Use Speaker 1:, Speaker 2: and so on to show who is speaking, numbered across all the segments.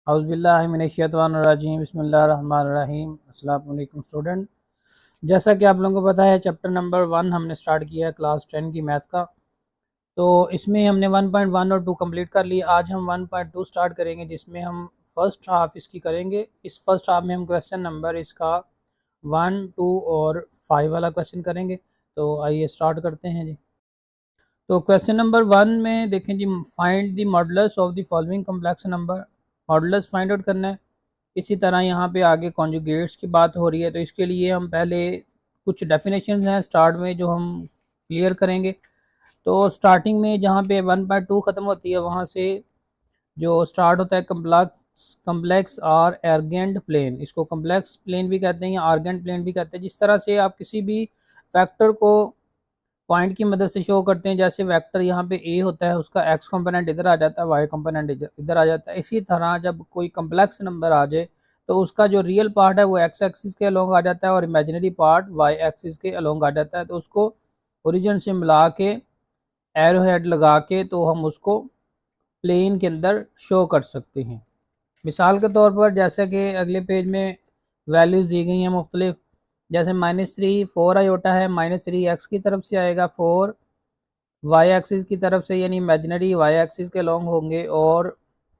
Speaker 1: औज़ुबिल्लाहिमिनश्शैतानिर्रजीम बिस्मिल्लाहिर्रहमानिर्रहीम। अस्सलामु अलैकुम स्टूडेंट। जैसा कि आप लोगों को पता है चैप्टर नंबर 1 हमने स्टार्ट किया है क्लास 10 की मैथ का। तो इसमें हमने 1.1 और 2 कंप्लीट कर ली। आज हम 1.2 स्टार्ट करेंगे जिसमें हम फर्स्ट हाफ इसकी करेंगे। इस फर्स्ट हाफ में हम क्वेश्चन नंबर इसका 1, 2 और 5 वाला क्वेश्चन करेंगे। तो आइए स्टार्ट करते हैं जी। तो क्वेश्चन नंबर 1 में देखें जी, find the modulus of the following complex number. Modulus find out करना है। इसी तरह यहाँ पे आगे कॉन्जुगेट्स की बात हो रही है, तो इसके लिए हम पहले कुछ डेफिनेशंस हैं स्टार्ट में जो हम क्लियर करेंगे। तो स्टार्टिंग में जहाँ पे 1.2 ख़त्म होती है वहाँ से जो स्टार्ट होता है कम्प्लेक्स और आर्गेंट प्लेन, इसको कम्प्लेक्स प्लेन भी कहते हैं या आर्गेंट प्लेन भी कहते हैं। जिस तरह से आप किसी भी फैक्टर को पॉइंट की मदद से शो करते हैं, जैसे वेक्टर यहाँ पे ए होता है उसका एक्स कंपोनेंट इधर आ जाता है, वाई कंपोनेंट इधर आ जाता है। इसी तरह जब कोई कम्प्लेक्स नंबर आ जाए तो उसका जो रियल पार्ट है वो एक्स एक्सिस के अलोंग आ जाता है और इमेजिनरी पार्ट वाई एक्सिस के अलोंग आ जाता है। तो उसको ओरिजिन से मिला के एरो हेड लगा के तो हम उसको प्लेन के अंदर शो कर सकते हैं। मिसाल के तौर पर जैसे कि अगले पेज में वैल्यूज़ दी गई हैं मुख्तलिफ, जैसे -3 4 आयोटा है, -3 एक्स की तरफ से आएगा, 4 वाई एक्सिस की तरफ से यानी इमेजिनरी वाई एक्सिस के लॉन्ग होंगे और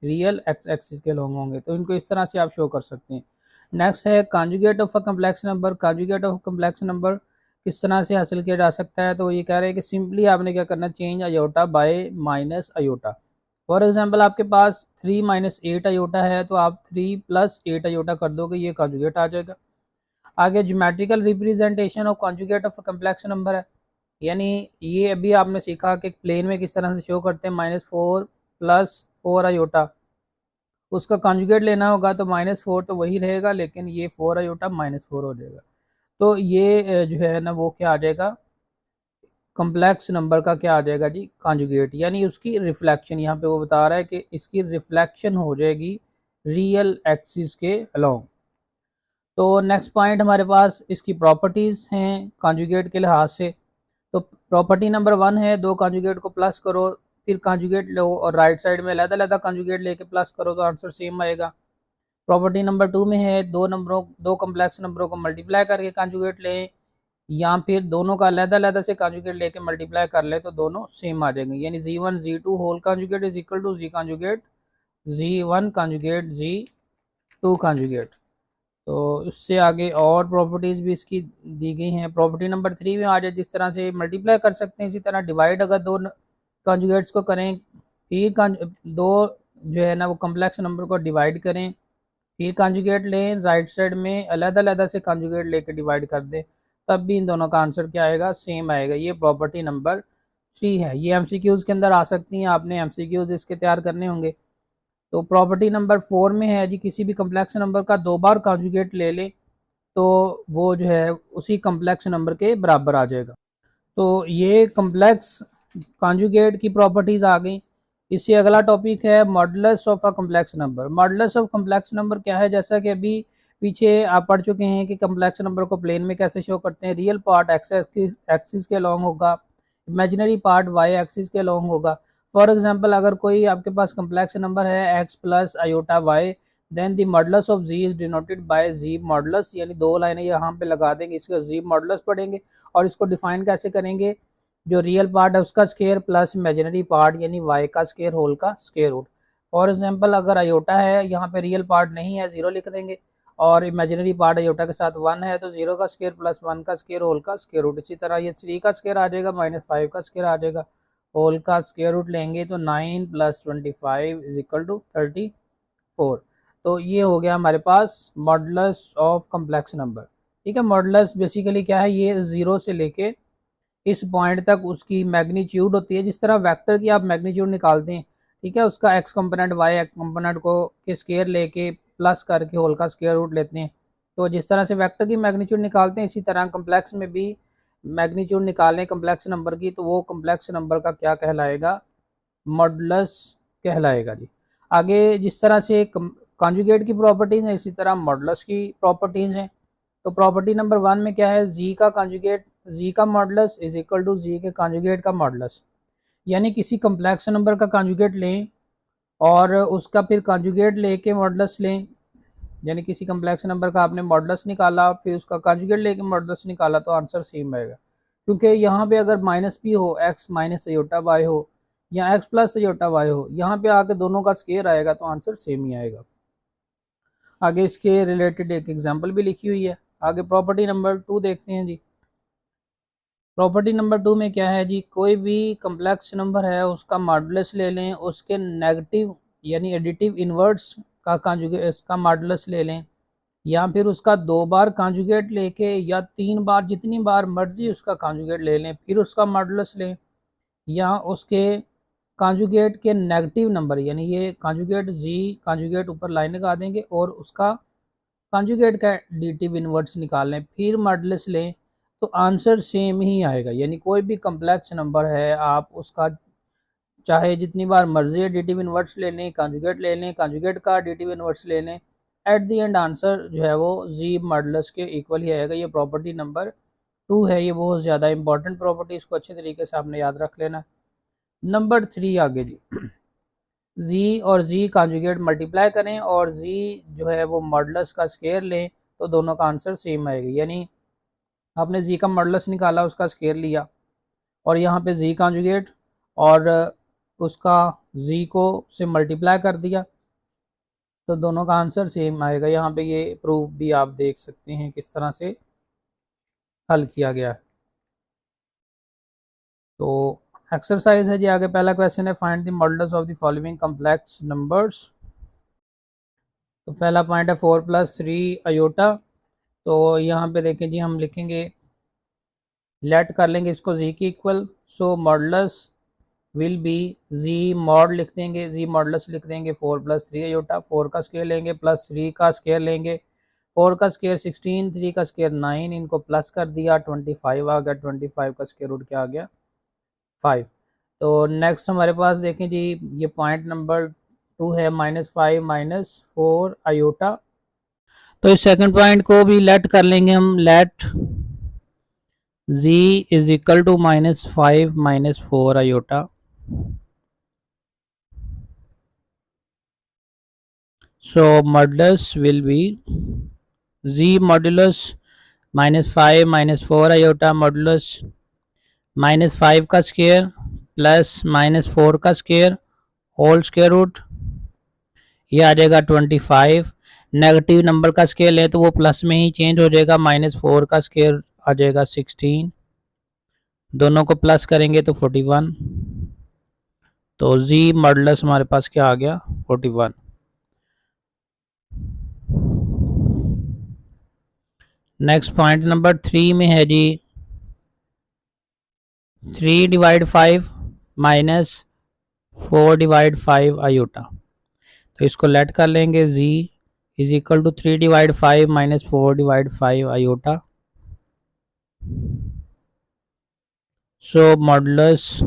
Speaker 1: रियल एक्स एक्सिस के लॉन्ग होंगे। तो इनको इस तरह से आप शो कर सकते हैं। नेक्स्ट है conjugate of a complex number. Conjugate of complex number किस तरह से हासिल किया जा सकता है, तो ये कह रहे हैं कि सिंपली आपने क्या करना, change iota bye minus iota. For example आपके पास 3 - 8 आयोटा है तो आप 3 + 8 आयोटा कर दोगे, ये कॉन्जुगेट आ जाएगा। आगे geometrical representation of conjugate of complex number है, यानी ये अभी आपने सीखा कि प्लेन में किस तरह से शो करते हैं। -4 + 4 आयोटा, उसका कॉन्जुगेट लेना होगा तो -4 तो वही रहेगा, लेकिन ये 4 आयोटा -4 हो जाएगा। तो ये जो है ना वो क्या आ जाएगा, कम्प्लेक्स नंबर का क्या आ जाएगा जी, कॉन्जुगेट, यानी उसकी रिफ्लेक्शन। यहाँ पे वो बता रहा है कि इसकी रिफ्लेक्शन हो जाएगी रियल एक्सिस के अलोंग। तो नेक्स्ट पॉइंट हमारे पास इसकी प्रॉपर्टीज़ हैं कॉन्जुगेट के लिहाज से। तो प्रॉपर्टी नंबर 1 है, दो कॉन्जुगेट को प्लस करो, फिर कॉन्जुगेट लो और राइट साइड में अलग-अलग कॉन्जुगेट लेके प्लस करो तो आंसर सेम आएगा। प्रॉपर्टी नंबर 2 में है, दो कम्प्लेक्स नंबरों को मल्टीप्लाई करके कॉन्जुगेट लें या फिर दोनों का अलग-अलग से कॉन्जुगेट लेके मल्टीप्लाई कर ले तो दोनों सेम आ जाएंगे, यानी Z1 Z2 whole conjugate is equal to Z conjugate Z1 conjugate Z2 conjugate. तो उससे आगे और प्रॉपर्टीज़ भी इसकी दी गई हैं। प्रॉपर्टी नंबर 3 में आ जाए, जिस तरह से मल्टीप्लाई कर सकते हैं इसी तरह डिवाइड अगर दो कॉन्जुगेट्स को करें, फिर दो जो है ना वो कम्प्लेक्स नंबर को डिवाइड करें, फिर कॉन्जुगेट लें, राइट साइड में अलग से कॉन्जुगेट लेके डिवाइड कर दें, तब भी इन दोनों का आंसर क्या आएगा, सेम आएगा। ये प्रॉपर्टी नंबर 3 है। ये MCQs के अंदर आ सकती हैं, आपने MCQs इसके तैयार करने होंगे। तो प्रॉपर्टी नंबर 4 में है जी, किसी भी कम्प्लेक्स नंबर का 2 बार कॉन्जुगेट ले ले तो वो जो है उसी कम्प्लेक्स नंबर के बराबर आ जाएगा। तो ये कम्प्लेक्स कॉन्जुगेट की प्रॉपर्टीज़ आ गई। इससे अगला टॉपिक है modulus of a complex number. Modulus of complex number क्या है, जैसा कि अभी पीछे आप पढ़ चुके हैं कि कम्प्लेक्स नंबर को प्लेन में कैसे शो करते हैं। रियल पार्ट एक्स एक्सिस के लॉन्ग होगा, इमेजिनरी पार्ट वाई एक्सिस के लॉन्ग होगा। फॉर एग्जांपल अगर कोई आपके पास कम्प्लेक्स नंबर है x + iota y, then the modulus of z is denoted by z modulus, यानी दो लाइनें यहाँ पे लगा देंगे, इसका z मॉडुलस पढ़ेंगे और इसको डिफाइन कैसे करेंगे, जो रियल पार्ट है उसका स्केयर प्लस इमेजिनरी पार्ट यानी y का स्केयर होल का स्केयर रूट। फॉर एग्जांपल अगर आयोटा है, यहाँ पे रियल पार्ट नहीं है, 0 लिख देंगे, और इमेजिनरी पार्ट आयोटा के साथ 1 है तो 0 का स्केयर प्लस 1 का स्केयर होल का स्केयर रूट। इसी तरह ये 3 का स्केयर आ जाएगा, -5 का स्केयर आ जाएगा, होल का स्केयर रूट लेंगे तो 9 + 25 इज इक्वल टू 34। तो ये हो गया हमारे पास मॉडुलस ऑफ कम्प्लेक्स नंबर। ठीक है, मॉडुलस बेसिकली क्या है, ये 0 से लेके इस पॉइंट तक उसकी मैग्नीट्यूड होती है। जिस तरह वेक्टर की आप मैग्नीट्यूड निकालते हैं, ठीक है, उसका एक्स कंपोनेंट वाई कंपोनेंट को के स्केयर लेके प्लस करके होल का स्केयर रूट लेते हैं। तो जिस तरह से वेक्टर की मैग्नीट्यूड निकालते हैं, इसी तरह कम्प्लेक्स में भी मैग्नीट्यूड निकालें कम्प्लेक्स नंबर की, तो वो कम्प्लेक्स नंबर का क्या कहलाएगा, मॉडुलस कहलाएगा जी। आगे जिस तरह से कॉन्जुगेट की प्रॉपर्टीज़ हैं, इसी तरह मॉडुलस की प्रॉपर्टीज़ हैं। तो प्रॉपर्टी नंबर 1 में क्या है, जी का कॉन्जुगेट, जी का मॉडुलस इज इक्वल टू जी के कॉन्जुगेट का मॉडुलस, यानी किसी कम्प्लेक्स नंबर का कॉन्जुगेट लें और उसका फिर कॉन्जुगेट लेके मॉडुलस लें, यानी किसी कम्प्लेक्स नंबर का आपने मॉडुलस निकाला फिर उसका कॉन्जुगेट लेके मॉडुलस निकाला तो आंसर सेम आएगा, क्योंकि यहाँ पे अगर माइनस भी हो एक्स माइनस अयोटा वाई हो या एक्स प्लस अयोटा वाई हो, यहाँ पे आके दोनों का स्केयर आएगा तो आंसर सेम ही आएगा। आगे इसके रिलेटेड एक एग्जांपल भी लिखी हुई है। आगे प्रॉपर्टी नंबर 2 देखते हैं जी। प्रॉपर्टी नंबर 2 में क्या है जी, कोई भी कम्प्लेक्स नंबर है उसका मॉडुलस ले लें, उसके नेगेटिव यानी एडिटिव इनवर्ट्स का कॉन्जुगेट इसका मॉडुलस ले लें, या फिर उसका 2 बार कॉन्जुगेट लेके या 3 बार जितनी बार मर्जी उसका कॉन्जुगेट ले लें फिर उसका मॉडुलस लें, या उसके कॉन्जुगेट के नेगेटिव नंबर यानी ये कॉन्जुगेट जी कॉन्जुगेट ऊपर लाइन लगा देंगे और उसका कॉन्जुगेट का एडिटिव इनवर्ट्स निकाल लें फिर मॉडुलस लें तो आंसर सेम ही आएगा। यानी कोई भी कम्प्लेक्स नंबर है आप उसका चाहे जितनी बार मर्जी एडिटिव इनवर्ट्स ले लें, कॉन्जुगेट ले लें, कॉन्जुगेट का एडिटिव इनवर्ट्स ले लें, एट द एंड आंसर जो है वो जी मॉडुलस के इक्वल ही आएगा। ये प्रॉपर्टी नंबर 2 है, ये बहुत ज़्यादा इंपॉर्टेंट प्रॉपर्टी, इसको अच्छे तरीके से आपने याद रख लेना। नंबर 3 आगे जी, जी और जी कॉन्जुगेट मल्टीप्लाई करें और जी जो है वो मॉडुलस का स्केयर लें तो दोनों का आंसर सेम आएगा। यानी आपने जी का मॉडुलस निकाला उसका स्केयर लिया और यहाँ पे जी कॉन्जुगेट और उसका जी को से मल्टीप्लाई कर दिया तो दोनों का आंसर सेम आएगा। यहाँ पे ये प्रूफ भी आप देख सकते हैं किस तरह से हल किया गया है। तो एक्सरसाइज है जी, आगे पहला क्वेश्चन है find the modulus of the following complex numbers. तो पहला पॉइंट है 4 + 3 अयोटा। तो यहाँ पे देखें जी, हम लिखेंगे लेट कर लेंगे इसको जी की equal, so modulus will be Z mod लिख देंगे, जी मॉडुलस लिख देंगे 4 + 3 अयोटा। 4 का स्केयर लेंगे प्लस 3 का स्केयर लेंगे, 4 का स्केयर 16, 3 का स्केयर 9, इनको प्लस कर दिया 25 आ गया, 25 का स्केयर रूट क्या आ गया 5। तो नेक्स्ट हमारे पास देखें जी, ये पॉइंट नंबर 2 है -5 - 4 अयोटा। तो इस सेकंड पॉइंट को भी लेट कर लेंगे हम, let z is equal to -5 - 4 iota. So modulus will be z modulus -5 - 4 iota modulus -5 का स्केयर प्लस -4 का स्केयर होल स्केयर रूट, ये आ जाएगा 25। नेगेटिव नंबर का स्केयर ले तो वो प्लस में ही चेंज हो जाएगा, -4 का स्केयर आ जाएगा 16, दोनों को प्लस करेंगे तो 41। तो z मॉडुलस हमारे पास क्या आ गया 41। नेक्स्ट पॉइंट नंबर 3 में है जी 3/5 - 4/5 अयोटा। तो इसको लेट कर लेंगे, z is equal to 3/5 - 4/5 iota. So modulus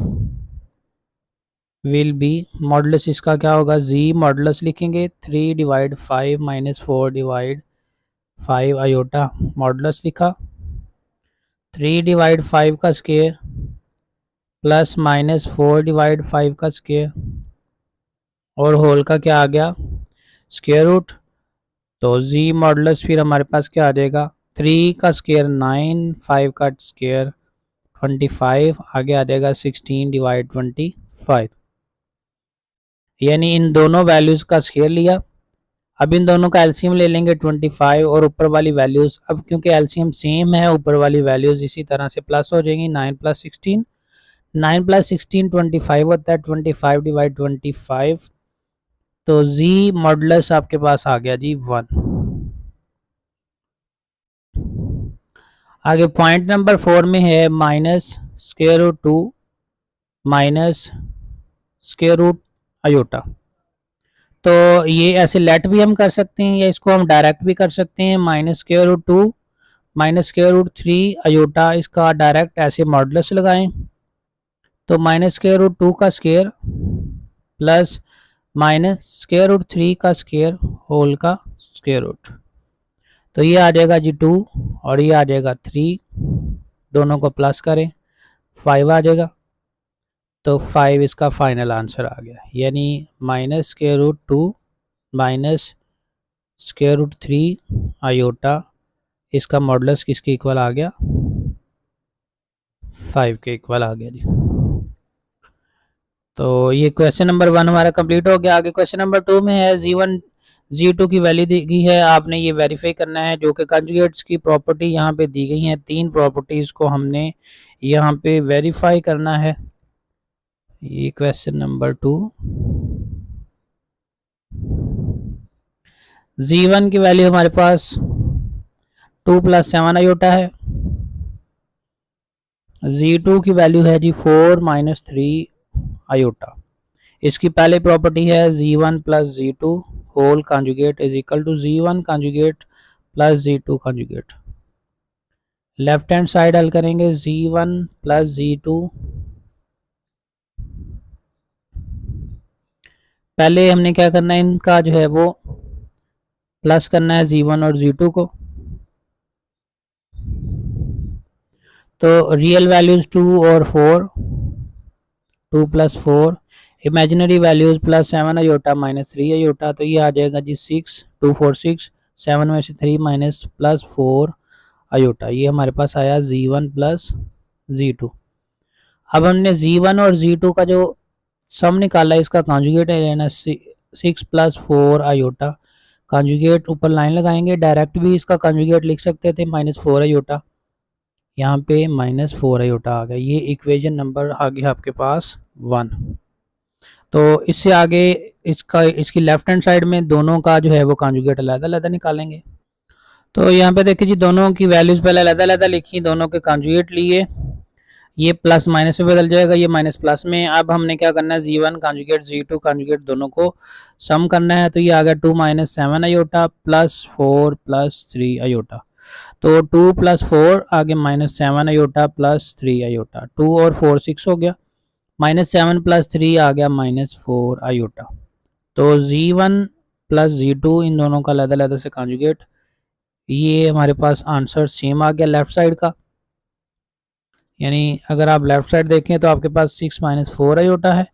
Speaker 1: will be, modulus इसका क्या होगा, z मॉडुलस लिखेंगे 3/5 - 4/5 अयोटा। मॉडुलस लिखा 3/5 का स्केयर प्लस -4/5 का स्केयर और होल का क्या आ गया स्केयर रूट। तो z मॉडुलस फिर हमारे पास क्या आ जाएगा, 3 का स्केयर 9, 5 का स्केयर 25, आगे आ जाएगा 16/25। यानी इन दोनों वैल्यूज़ का स्केयर लिया। अब इन दोनों का एलसीएम ले लेंगे 25 और ऊपर वाली वैल्यूज़, अब क्योंकि एलसीएम सेम है ऊपर वाली वैल्यूज़ इसी तरह से प्लस हो जाएंगी। 9 + 16, 9 + 16 25 होता है, 25/25। तो z मॉडुलस आपके पास आ गया जी 1। आगे पॉइंट नंबर 4 में है -√2 -√, अयोटा। तो ये ऐसे लेट भी हम कर सकते हैं या इसको हम डायरेक्ट भी कर सकते हैं। -√2 -√3 अयोटा, इसका डायरेक्ट ऐसे मॉडुलस लगाएं तो -√2 का स्केयर प्लस -√3 का स्केयर होल का स्केयर रूट। तो ये आ जाएगा जी 2 और ये आ जाएगा 3, दोनों को प्लस करें 5 आ जाएगा। तो 5 इसका फाइनल आंसर आ गया, यानी -√2 माइनस √3 आयोटा, इसका मॉडुलस किसके इक्वल आ गया, 5 के इक्वल आ गया जी। तो ये क्वेश्चन नंबर 1 हमारा कंप्लीट हो गया। आगे क्वेश्चन नंबर 2 में है Z1 Z2 की वैल्यू दी गई है, आपने ये वेरीफाई करना है, जो कि कंजुगेट्स की प्रॉपर्टी यहाँ पे दी गई है। 3 प्रॉपर्टीज को हमने यहाँ पे वेरीफाई करना है। ये क्वेश्चन नंबर 2, Z1 की वैल्यू हमारे पास 2 + 7 आयोटा है, Z2 की वैल्यू है जी 4 - 3 आयोटा। इसकी पहली प्रॉपर्टी है Z1 + Z2 whole conjugate is equal to Z1 conjugate + Z2 conjugate. Left hand side हल करेंगे, Z1 + Z2, पहले हमने क्या करना है, इनका जो है वो प्लस करना है Z1 और Z2 को। तो रियल वैल्यूज 2 और 4, 2 + 4, इमेजिनरी वैल्यूज +7 आयोटा -3 आयोटा, तो ये आ जाएगा जी 6, 2 4 6, 7 में से 3 माइनस +4 आयोटा। ये हमारे पास आया Z1 + Z2। अब हमने Z1 और Z2 का जो सम निकाला है, इसका कॉन्जुगेट है लेना 6 + 4 आयोटा। कॉन्जुगेट ऊपर लाइन लगाएंगे, डायरेक्ट भी इसका कॉन्जुगेट लिख सकते थे -4 आयोटा, यहाँ पे -4 आयोटा आ गया। ये इक्वेशन नंबर आ गया आपके पास 1। तो इससे आगे इसकी लेफ्ट हैंड साइड में दोनों का जो है वो कॉन्जुगेट अलग-अलग निकालेंगे। तो यहाँ पे देखिए जी, दोनों की वैल्यूज पहले अलग-अलग लिखी, दोनों के कॉन्जुगेट लिए, ये प्लस माइनस में बदल जाएगा, ये माइनस प्लस में। अब हमने क्या करना है, Z1 कॉन्जुगेट Z2 कॉन्जुगेट दोनों को सम करना है। तो ये आ गया 2 - 7 आयोटा +4 + 3 आयोटा। तो 2 + 4 आगे -7 आयोटा +3 आयोटा, 2 और 4 6 हो गया, -7 + 3 आ गया -4 आयोटा। तो Z1 + Z2 इन दोनों का अलग अलग से कॉन्जुगेट, ये हमारे पास आंसर सेम आ गया लेफ्ट साइड का। यानी अगर आप लेफ्ट साइड देखें तो आपके पास 6 - 4 आयोटा है,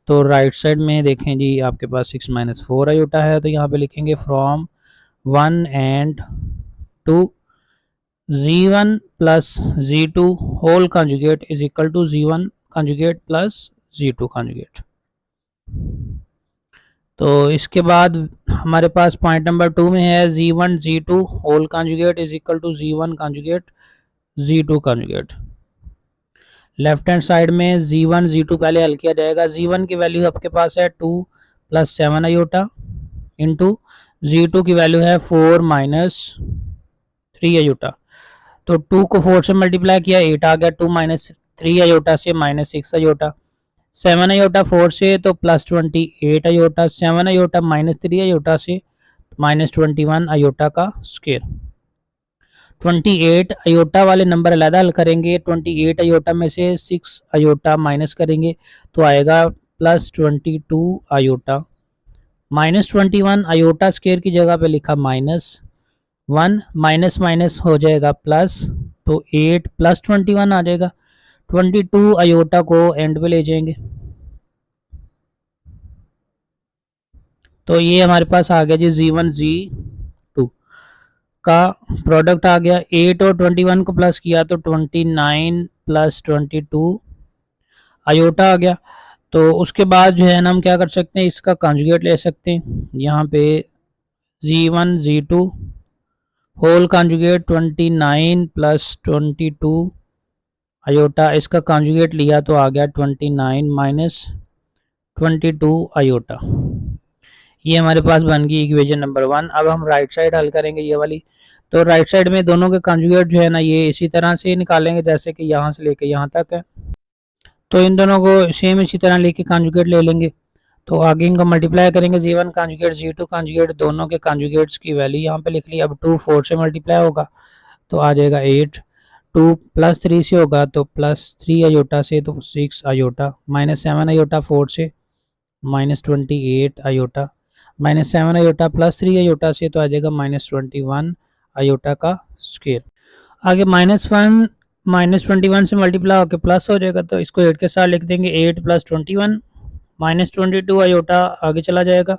Speaker 1: तो राइट साइड में देखें जी आपके पास 6 - 4 आयोटा है। तो यहाँ पे लिखेंगे from 1 and 2 Z1 + Z2 whole conjugate is equal to Z1 conjugate + Z2 conjugate. तो इसके बाद हमारे पास पॉइंट नंबर 2 में है Z1 Z2 whole conjugate is equal to Z1 conjugate Z2 conjugate. Left hand side में Z1 Z2 पहले हल किया जाएगा। Z1 की वैल्यू आपके पास है 2 + 7 आयोटा इंटू Z2 की वैल्यू है 4 - 3 आयोटा। तो 2 को 4 से मल्टीप्लाई किया, 8 आ गया, 2 - 3 आयोटा से -6 आयोटा, 7 आयोटा 4 से तो +28 आयोटा, 7 आयोटा -3 आयोटा से -21 आयोटा का स्क्वायर। 28 आयोटा वाले नंबर अलग हल करेंगे, 28 आयोटा में से 6 आयोटा माइनस करेंगे तो आएगा +22 आयोटा, -21 आयोटा स्क्वायर की जगह पे लिखा -1, माइनस माइनस हो जाएगा प्लस, तो 8 + 21 आ जाएगा। 22 आयोटा को एंड पे ले जाएंगे, तो ये हमारे पास आ गया जी Z1 Z2 का प्रोडक्ट आ गया। 8 और 21 को प्लस किया तो 29 + 22 आयोटा आ गया। तो उसके बाद जो है ना हम क्या कर सकते हैं, इसका कॉन्जुगेट ले सकते हैं। यहाँ पे Z1 Z2 whole conjugate 29 + 22 iota, इसका कॉन्जुगेट लिया तो आ गया 29 - 22 आयोटा। ये हमारे पास बन गई इक्वेशन नंबर 1। अब हम राइट साइड हल करेंगे ये वाली। तो राइट साइड में दोनों के कॉन्जुगेट जो है ना ये इसी तरह से निकालेंगे जैसे कि यहाँ से लेके यहाँ तक है। तो इन दोनों को सेम इसी तरह लेके कॉन्जुगेट ले लेंगे। तो आगे इनको मल्टीप्लाई करेंगे, Z1 कॉन्जुगेट Z2 कॉन्जुगेट, दोनों के कॉन्जुगेट्स की वैल्यू यहाँ पे लिख ली। अब 2 4 से मल्टीप्लाई होगा तो आ जाएगा 8, 2 + 3 से होगा तो +3 आयोटा से तो 6 आयोटा, -7 आयोटा 4 से -28 आयोटा, -7 आयोटा +3 आयोटा से तो आ जाएगा -21 आयोटा का स्क्वायर। आगे -1 -21 से मल्टीप्लाई होकर प्लस हो जाएगा, तो इसको 8 के साथ लिख देंगे। 8 + 21 -22 आयोटा आगे चला जाएगा,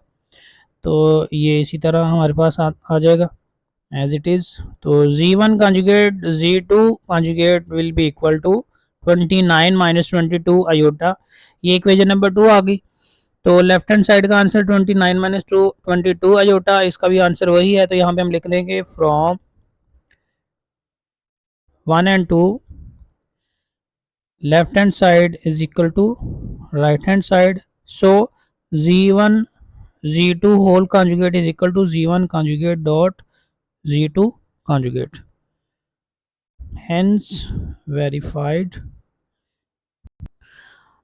Speaker 1: तो ये इसी तरह हमारे पास आ जाएगा एज इट इज़। तो Z1 conjugate Z2 conjugate will be equal to 29 - 22 iota. ये इक्वेशन नंबर 2 आ गई। तो लेफ्ट हैंड साइड का आंसर 29 - 22 आयोटा, इसका भी आंसर वही है। तो यहाँ पे हम लिख देंगे from 1 and 2 left hand side is equal to right hand side. So Z1 Z2 whole conjugate is equal to Z1 conjugate dot Z2 conjugate. Hence verified.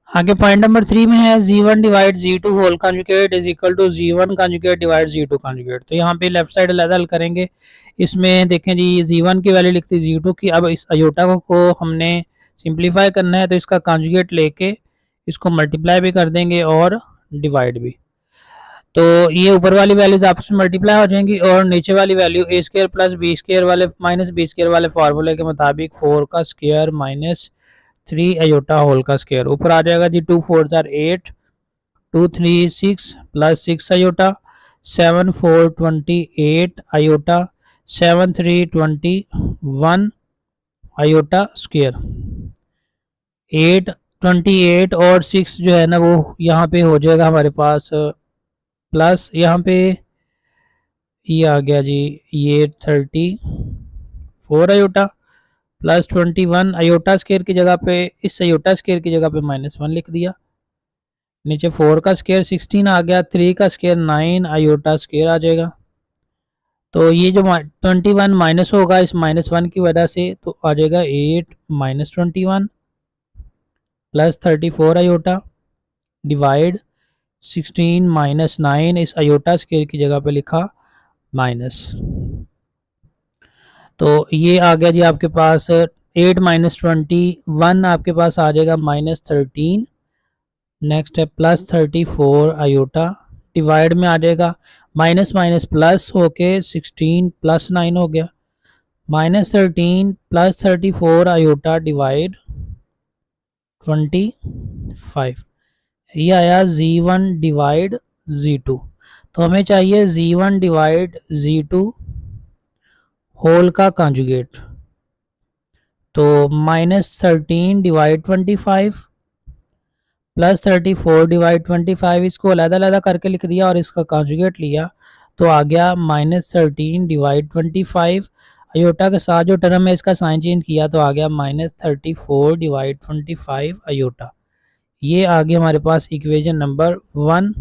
Speaker 1: आगे पॉइंट नंबर 3 में है Z1 divide Z2 whole conjugate is equal to Z1 conjugate divide Z2 conjugate. तो यहाँ पे left side अलग अलग करेंगे। इसमें देखें जी Z1 की वैल्यू लिखती Z2 की। अब इस अयोटा को हमने सिंप्लीफाई करना है, तो इसका कंजुगेट लेके इसको मल्टीप्लाई भी कर देंगे और डिवाइड भी। तो ये ऊपर वाली वैल्यूज आपस में मल्टीप्लाई हो जाएंगी और नीचे वाली value a square plus b square वाले माइनस b स्क्वायर वाले फार्मूले के मुताबिक 4 का स्क्वायर माइनस 3 अयोटा होल का स्क्वायर ऊपर आ जाएगा जी। 2 4 जार 8, 2 3 6 plus 6 iota, 7 4 28 iota, 7 3 21 iota square. 8 28 और 6 जो है ना वो यहाँ पे हो जाएगा हमारे पास प्लस, यहाँ पे ये आ गया जी ये 34 अयोटा प्लस 21 अयोटा स्क्वायर की जगह पे, इस अयोटा स्क्वायर की जगह पे -1 लिख दिया। नीचे 4 का स्क्वायर 16 आ गया, 3 का स्क्वायर 9 अयोटा स्क्वायर आ जाएगा। तो ये जो 21 माइनस होगा इस -1 की वजह से, तो आ जाएगा 8 - 21 प्लस 34 अयोटा डिवाइड 16 - 9 इस अयोटा स्क्वायर की जगह पे लिखा माइनस। तो ये आ गया जी आपके पास 8 - 21 आपके पास आ जाएगा -13। नेक्स्ट है प्लस 34 अयोटा डिवाइड में आ जाएगा माइनस माइनस प्लस होके 16 + 9 हो गया, -13 प्लस 34 अयोटा डिवाइड 25। ये आया Z1 डिवाइड Z2। तो हमें चाहिए Z1 डिवाइड Z2 होल का कंजुगेट। तो -13 डिवाइड 25 प्लस 34 डिवाइड 25, इसको अलग-अलग करके लिख दिया और इसका कंजुगेट लिया, तो आ गया -13 डिवाइड 25। अयोटा के साथ जो टर्म है इसका साइन चेंज किया तो आ गया -34 डिवाइड 25 अयोटा। ये आ गया हमारे पास इक्वेशन नंबर 1।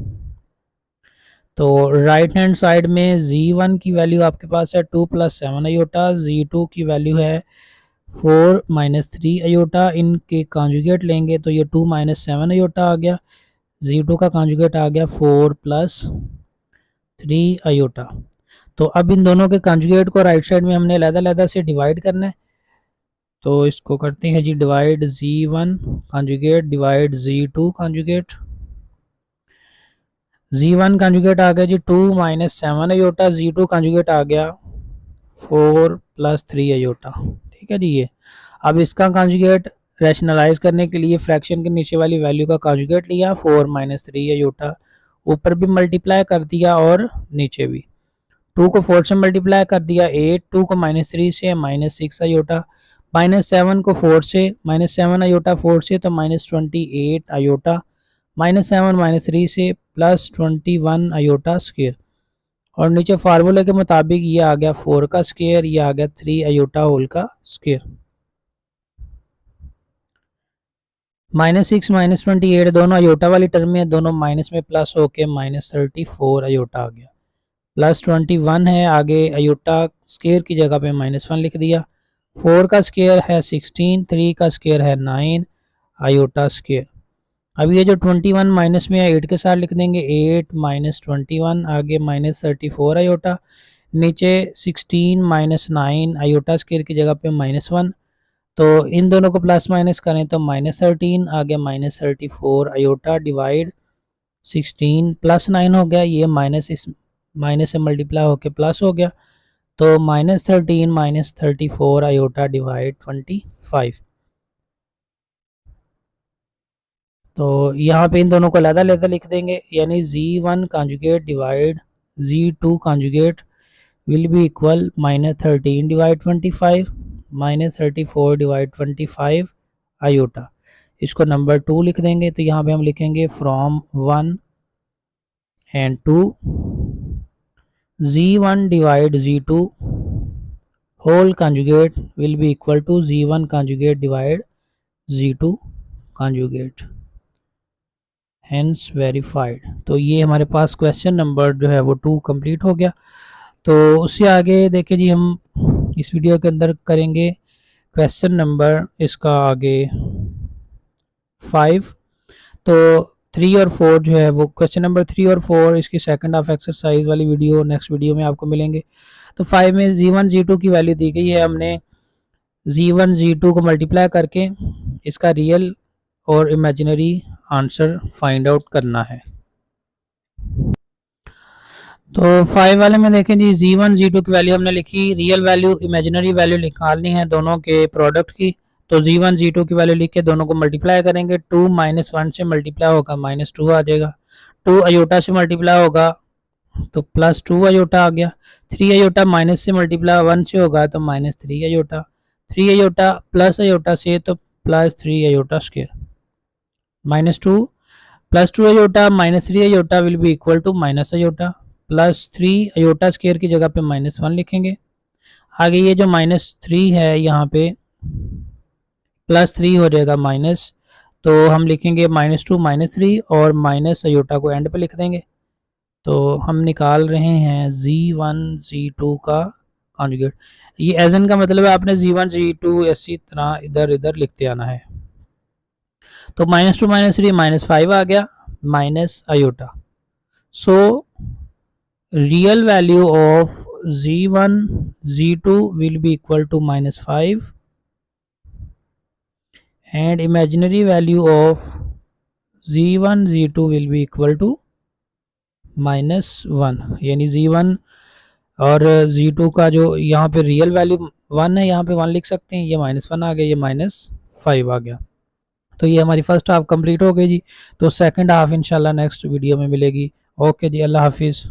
Speaker 1: तो राइट हैंड साइड में Z1 की वैल्यू आपके पास है 2 + 7 अयोटा, Z2 की वैल्यू है 4 - 3 अयोटा। इनके कॉन्जुगेट लेंगे तो ये 2 - 7 अयोटा आ गया। Z2 का कॉन्जुगेट आ गया 4 + 3 अयोटा। तो अब इन दोनों के कॉन्जुगेट को राइट साइड में हमने अलग-अलग से डिवाइड करना है। तो इसको करते हैं जी divide, Z1 conjugate divide Z2 conjugate. Z1 conjugate आ गया जी 2 - 7 अयोटा, Z2 कॉन्जुगेट आ गया 4 + 3 अयोटा। ठीक है जी। ये अब इसका कॉन्जुगेट रैशनलाइज करने के लिए फ्रैक्शन के नीचे वाली वैल्यू का कॉन्जुगेट लिया 4 - 3 अयोटा, ऊपर भी मल्टीप्लाई कर दिया और नीचे भी। 2 को 4 से मल्टीप्लाई कर दिया 8, 2 को -3 से -6 अयोटा, -7 को 4 से -7 अयोटा 4 से तो -28 अयोटा, -7 -3 से +21 अयोटा स्क्वायर। और नीचे फार्मूले के मुताबिक ये आ गया 4 का स्क्वायर, ये आ गया 3 अयोटा होल का स्क्वायर। -6 -28 दोनों अयोटा वाली टर्म में, दोनों माइनस में प्लस होके -34 अयोटा आ गया। +21 है, आगे अयोटा स्क्वायर की जगह पे -1 लिख दिया। 4 का स्क्वायर है 16, 3 का स्क्वायर है 9 अयोटा स्क्वायर। अब ये जो 21 माइनस में है 8 के साथ लिख देंगे, 8 - 21 आगे -34 अयोटा, नीचे 16 - 9 अयोटा स्क्वायर की जगह पे -1। तो इन दोनों को प्लस माइनस करें तो -13 आगे -34 अयोटा डिवाइड 16 + 9 हो गया। ये माइनस इस माइनस से मल्टीप्लाई होके प्लस हो गया, तो -13 -34 आयोटा डिवाइड 25। तो यहाँ पे इन दोनों को अलग-अलग लिख देंगे, यानी Z1 conjugate divide Z2 conjugate will be equal -13 divide 25 -34 divide 25 iota. इसको नंबर 2 लिख देंगे, तो यहाँ पे हम लिखेंगे from 1 and 2 Z1 divide Z2 whole conjugate will be equal to Z1 conjugate divide Z2 conjugate, hence verified. तो ये हमारे पास क्वेश्चन नंबर जो है वो 2 कंप्लीट हो गया। तो उससे आगे देखिए जी, हम इस वीडियो के अंदर करेंगे क्वेश्चन नंबर इसका आगे 5। तो 3 और 4 जो है वो क्वेश्चन नंबर 3 और 4 इसकी सेकंड हाफ एक्सरसाइज वाली वीडियो नेक्स्ट वीडियो में आपको मिलेंगे। तो 5 में Z1 Z2 की वैल्यू दी गई है, हमने Z1 Z2 को मल्टीप्लाई करके इसका रियल और इमेजिनरी आंसर फाइंड आउट करना है। तो 5 वाले में देखें जी, Z1 Z2 की वैल्यू हमने लिखी, रियल वैल्यू इमेजिनरी वैल्यू निकालनी है दोनों के प्रोडक्ट की। तो Z1 Z2 की वैल्यू लिख के दोनों को मल्टीप्लाई करेंगे। 2 -1 से मल्टीप्लाई होगा -2 आ जाएगा, 2 अयोटा से मल्टीप्लाई होगा तो +2 अयोटा आ गया, 3 अयोटा माइनस से मल्टीप्लाई 1 से होगा तो -3 अयोटा, 3 अयोटा प्लस अयोटा से तो +3 iota square, -2 +2 iota -3 iota will be equal to minus iota, +3 iota square की जगह पे -1 लिखेंगे। आगे ये जो -3 है यहाँ पे +3 हो जाएगा माइनस, तो हम लिखेंगे -2 -3 और माइनस अयोटा को एंड पे लिख देंगे। तो हम निकाल रहे हैं Z1 Z2 का कॉन्जुगेट। ये एजन का मतलब है आपने Z1 Z2 इसी तरह इधर इधर लिखते आना है। तो -2 -3 -5 आ गया minus iota. So real value of Z1 Z2 will be equal to -5 and imaginary value of Z1 Z2 will be equal to -1, यानी Z1 और Z2 का जो यहाँ पे रियल वैल्यू 1 है, यहाँ पे 1 लिख सकते हैं, ये -1 आ गया, ये -5 आ गया। तो ये हमारी फर्स्ट हाफ कंप्लीट हो गई जी। तो सेकंड हाफ इंशाल्लाह नेक्स्ट वीडियो में मिलेगी। ओके जी, अल्लाह हाफिज़।